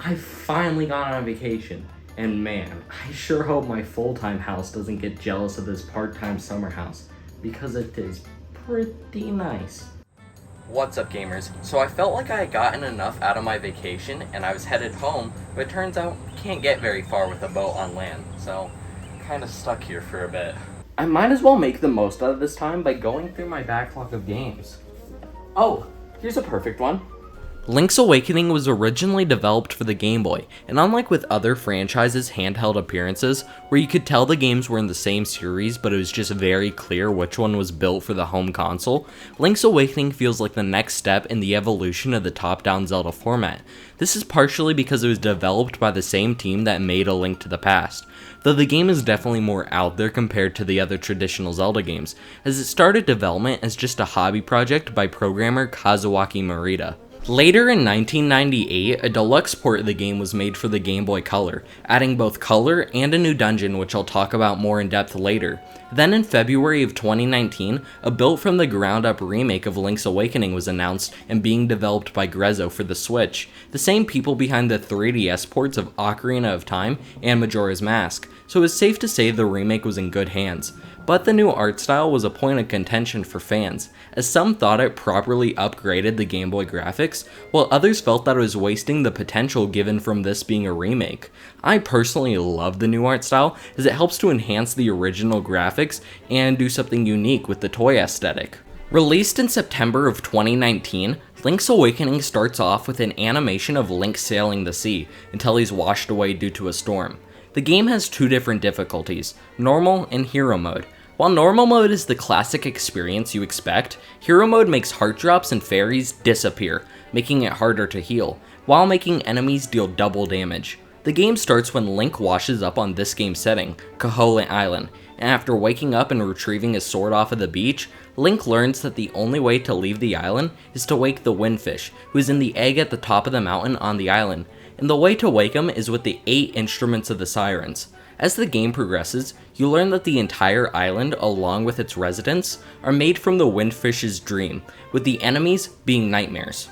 I finally got on vacation, and man, I sure hope my full-time house doesn't get jealous of this part-time summer house, because it is pretty nice. What's up, gamers? So I felt like I had gotten enough out of my vacation and I was headed home, but it turns out you can't get very far with a boat on land, so I'm kinda stuck here for a bit. I might as well make the most out of this time by going through my backlog of games. Oh, here's a perfect one. Link's Awakening was originally developed for the Game Boy, and unlike with other franchises' handheld appearances, where you could tell the games were in the same series but it was just very clear which one was built for the home console, Link's Awakening feels like the next step in the evolution of the top-down Zelda format. This is partially because it was developed by the same team that made A Link to the Past, though the game is definitely more out there compared to the other traditional Zelda games, as it started development as just a hobby project by programmer Kazuaki Morita. Later in 1998, a deluxe port of the game was made for the Game Boy Color, adding both color and a new dungeon, which I'll talk about more in depth later. Then in February of 2019, a built from the ground up remake of Link's Awakening was announced and being developed by Grezzo for the Switch, the same people behind the 3DS ports of Ocarina of Time and Majora's Mask, so it was safe to say the remake was in good hands. But the new art style was a point of contention for fans, as some thought it properly upgraded the Game Boy graphics, while others felt that it was wasting the potential given from this being a remake. I personally love the new art style, as it helps to enhance the original graphics and do something unique with the toy aesthetic. Released in September of 2019, Link's Awakening starts off with an animation of Link sailing the sea until he's washed away due to a storm. The game has two different difficulties, normal and hero mode. While normal mode is the classic experience you expect, hero mode makes heart drops and fairies disappear, making it harder to heal, while making enemies deal double damage. The game starts when Link washes up on this game's setting, Koholint Island, and after waking up and retrieving his sword off of the beach, Link learns that the only way to leave the island is to wake the Windfish, who is in the egg at the top of the mountain on the island, and the way to wake him is with the 8 instruments of the sirens. As the game progresses, you learn that the entire island, along with its residents, are made from the Windfish's dream, with the enemies being nightmares.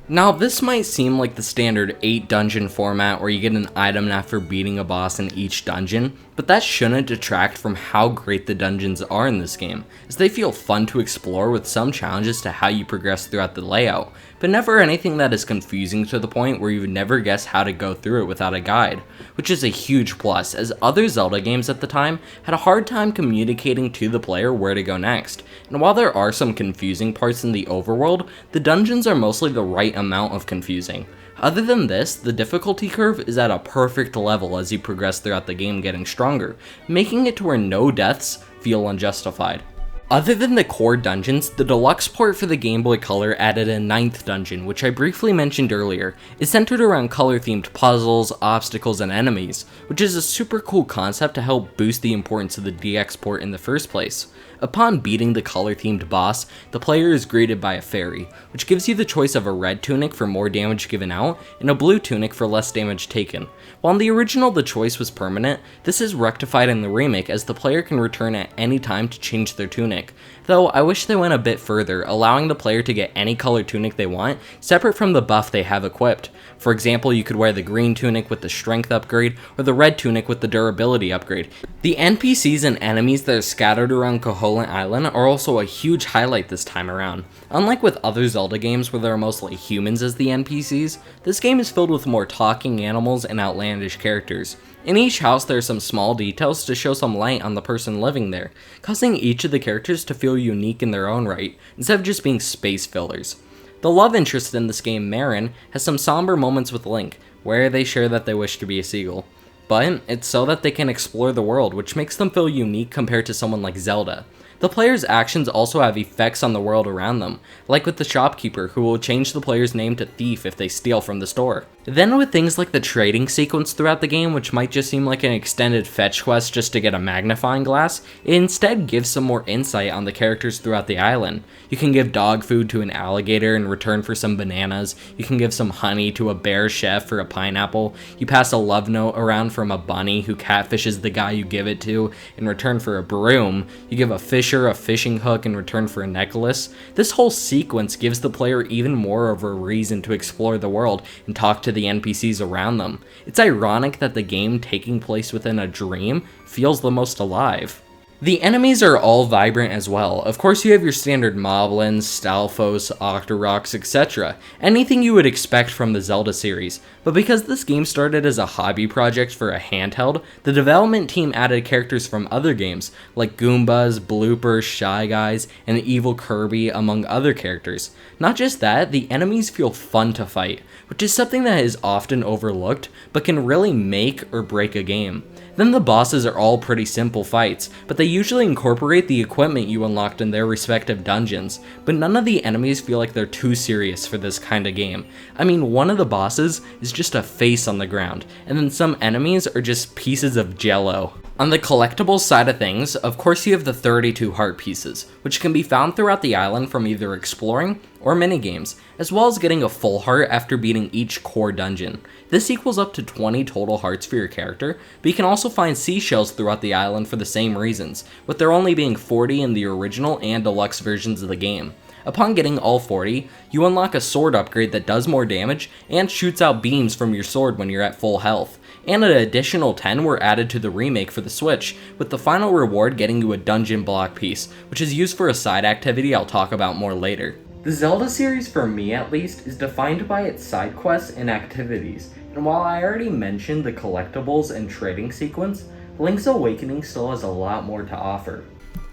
Now, this might seem like the standard 8 dungeon format where you get an item after beating a boss in each dungeon, but that shouldn't detract from how great the dungeons are in this game, as they feel fun to explore with some challenges to how you progress throughout the layout, but never anything that is confusing to the point where you would never guess how to go through it without a guide, which is a huge plus, as other Zelda games at the time had a hard time communicating to the player where to go next, and while there are some confusing parts in the overworld, the dungeons are mostly the right amount of confusing. Other than this, the difficulty curve is at a perfect level as you progress throughout the game, getting stronger, making it to where no deaths feel unjustified. Other than the core dungeons, the deluxe port for the Game Boy Color added a 9th dungeon, which I briefly mentioned earlier, is centered around color-themed puzzles, obstacles, and enemies, which is a super cool concept to help boost the importance of the DX port in the first place. Upon beating the color-themed boss, the player is greeted by a fairy, which gives you the choice of a red tunic for more damage given out, and a blue tunic for less damage taken. While in the original the choice was permanent, this is rectified in the remake as the player can return at any time to change their tunic. Though I wish they went a bit further, allowing the player to get any color tunic they want, separate from the buff they have equipped. For example, you could wear the green tunic with the strength upgrade, or the red tunic with the durability upgrade. The NPCs and enemies that are scattered around Koholint Island are also a huge highlight this time around. Unlike with other Zelda games where there are mostly humans as the NPCs, this game is filled with more talking animals and outlandish characters. In each house there are some small details to show some light on the person living there, causing each of the characters to feel unique in their own right, instead of just being space fillers. The love interest in this game, Marin, has some somber moments with Link, where they share that they wish to be a seagull. But it's so that they can explore the world, which makes them feel unique compared to someone like Zelda. The player's actions also have effects on the world around them, like with the shopkeeper who will change the player's name to Thief if they steal from the store. Then with things like the trading sequence throughout the game, which might just seem like an extended fetch quest just to get a magnifying glass, it instead gives some more insight on the characters throughout the island. You can give dog food to an alligator in return for some bananas, you can give some honey to a bear chef for a pineapple, you pass a love note around from a bunny who catfishes the guy you give it to in return for a broom, you give a fish fisher a fishing hook in return for a necklace. This whole sequence gives the player even more of a reason to explore the world and talk to the NPCs around them. It's ironic that the game taking place within a dream feels the most alive. The enemies are all vibrant as well. Of course, you have your standard moblins, Stalfos, Octoroks, etc. Anything you would expect from the Zelda series. But because this game started as a hobby project for a handheld, the development team added characters from other games, like Goombas, Bloopers, Shy Guys, and Evil Kirby, among other characters. Not just that, the enemies feel fun to fight, which is something that is often overlooked, but can really make or break a game. Then the bosses are all pretty simple fights, but they usually incorporate the equipment you unlocked in their respective dungeons, but none of the enemies feel like they're too serious for this kind of game. I mean, one of the bosses is just a face on the ground, and then some enemies are just pieces of jello. On the collectibles side of things, of course you have the 32 heart pieces, which can be found throughout the island from either exploring or minigames, as well as getting a full heart after beating each core dungeon. This equals up to 20 total hearts for your character, but you can also find seashells throughout the island for the same reasons, with there only being 40 in the original and deluxe versions of the game. Upon getting all 40, you unlock a sword upgrade that does more damage and shoots out beams from your sword when you're at full health. And an additional 10 were added to the remake for the Switch, with the final reward getting you a dungeon block piece, which is used for a side activity I'll talk about more later. The Zelda series, for me at least, is defined by its side quests and activities, and while I already mentioned the collectibles and trading sequence, Link's Awakening still has a lot more to offer.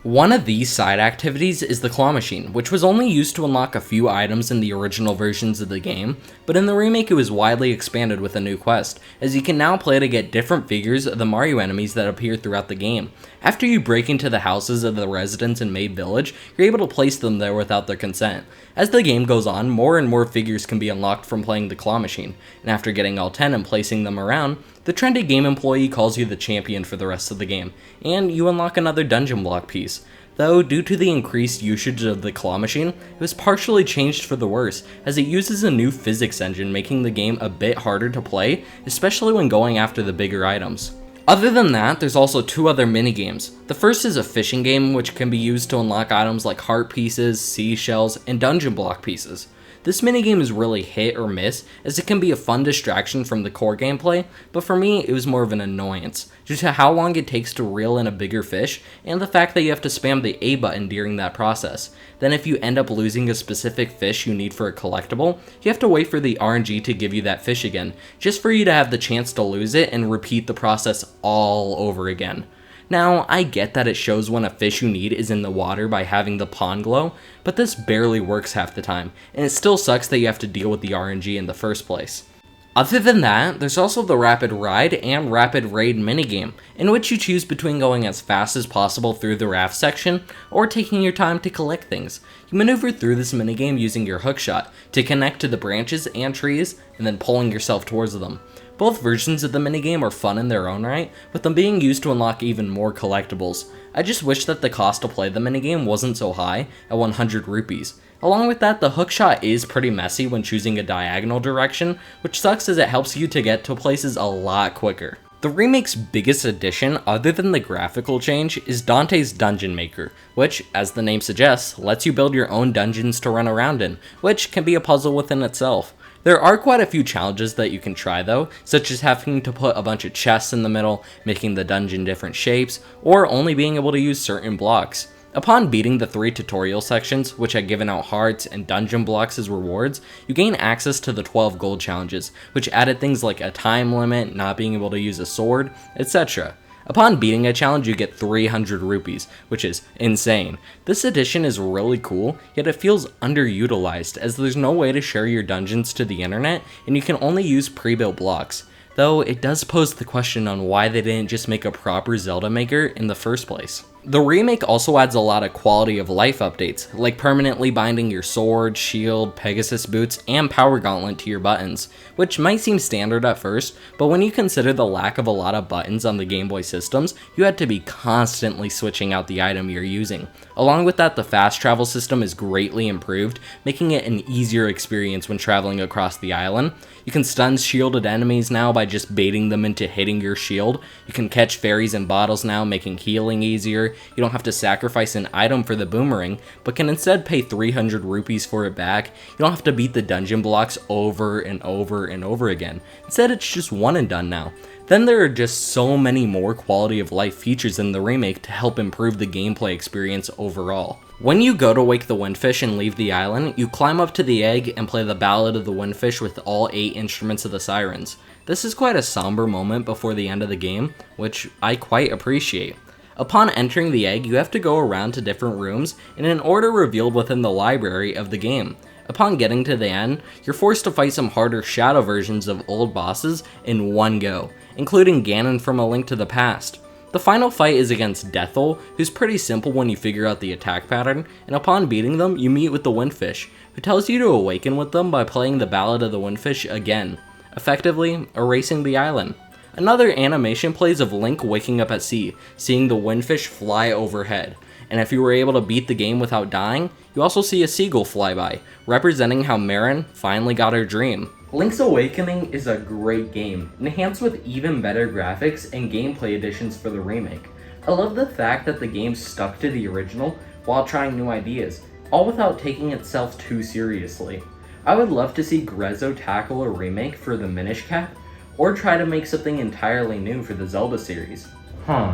One of these side activities is the claw machine, which was only used to unlock a few items in the original versions of the game, but in the remake it was widely expanded with a new quest, as you can now play to get different figures of the Mario enemies that appear throughout the game. After you break into the houses of the residents in Mabe Village, you're able to place them there without their consent. As the game goes on, more and more figures can be unlocked from playing the claw machine, and after getting all 10 and placing them around, the trendy game employee calls you the champion for the rest of the game, and you unlock another dungeon block piece. Though, due to the increased usage of the claw machine, it was partially changed for the worse, as it uses a new physics engine, making the game a bit harder to play, especially when going after the bigger items. Other than that, there's also two other minigames. The first is a fishing game, which can be used to unlock items like heart pieces, seashells, and dungeon block pieces. This minigame is really hit or miss, as it can be a fun distraction from the core gameplay, but for me it was more of an annoyance, due to how long it takes to reel in a bigger fish, and the fact that you have to spam the A button during that process. Then if you end up losing a specific fish you need for a collectible, you have to wait for the RNG to give you that fish again, just for you to have the chance to lose it and repeat the process all over again. Now, I get that it shows when a fish you need is in the water by having the pond glow, but this barely works half the time, and it still sucks that you have to deal with the RNG in the first place. Other than that, there's also the Rapid Ride and Rapid Raid minigame, in which you choose between going as fast as possible through the raft section, or taking your time to collect things. You maneuver through this minigame using your hookshot to connect to the branches and trees, and then pulling yourself towards them. Both versions of the minigame are fun in their own right, with them being used to unlock even more collectibles. I just wish that the cost to play the minigame wasn't so high, at 100 rupees. Along with that, the hookshot is pretty messy when choosing a diagonal direction, which sucks as it helps you to get to places a lot quicker. The remake's biggest addition, other than the graphical change, is Dante's Dungeon Maker, which, as the name suggests, lets you build your own dungeons to run around in, which can be a puzzle within itself. There are quite a few challenges that you can try though, such as having to put a bunch of chests in the middle, making the dungeon different shapes, or only being able to use certain blocks. Upon beating the 3 tutorial sections, which had given out hearts and dungeon blocks as rewards, you gain access to the 12 gold challenges, which added things like a time limit, not being able to use a sword, etc. Upon beating a challenge, you get 300 rupees, which is insane. This addition is really cool, yet it feels underutilized, as there's no way to share your dungeons to the internet, and you can only use pre-built blocks. Though it does pose the question on why they didn't just make a proper Zelda maker in the first place. The remake also adds a lot of quality of life updates, like permanently binding your sword, shield, Pegasus boots, and power gauntlet to your buttons, which might seem standard at first, but when you consider the lack of a lot of buttons on the Game Boy systems, you had to be constantly switching out the item you're using. Along with that, the fast travel system is greatly improved, making it an easier experience when traveling across the island. You can stun shielded enemies now by just baiting them into hitting your shield. You can catch fairies in bottles now, making healing easier. you don't have to sacrifice an item for the boomerang, but can instead pay 300 rupees for it back. You don't have to beat the dungeon blocks over and over and over again. Instead, it's just one and done now. Then there are just so many more quality of life features in the remake to help improve the gameplay experience overall. When you go to wake the Windfish and leave the island, you climb up to the egg and play the Ballad of the Windfish with all 8 instruments of the sirens. This is quite a somber moment before the end of the game, which I quite appreciate. Upon entering the egg, you have to go around to different rooms in an order revealed within the library of the game. Upon getting to the end, you're forced to fight some harder shadow versions of old bosses in one go, including Ganon from A Link to the Past. The final fight is against Deathel, who's pretty simple when you figure out the attack pattern, and upon beating them, you meet with the Windfish, who tells you to awaken with them by playing the Ballad of the Windfish again, effectively erasing the island. Another animation plays of Link waking up at sea, seeing the Windfish fly overhead. And if you were able to beat the game without dying, you also see a seagull fly by, representing how Marin finally got her dream. Link's Awakening is a great game, enhanced with even better graphics and gameplay additions for the remake. I love the fact that the game stuck to the original while trying new ideas, all without taking itself too seriously. I would love to see Grezzo tackle a remake for the Minish Cap, or try to make something entirely new for the Zelda series.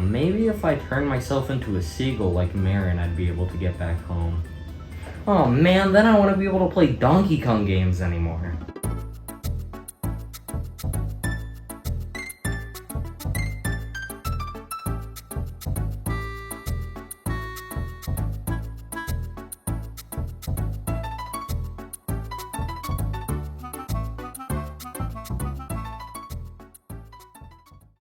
Maybe if I turn myself into a seagull like Marin, I'd be able to get back home. Oh man, then I wouldn't be able to play Donkey Kong games anymore.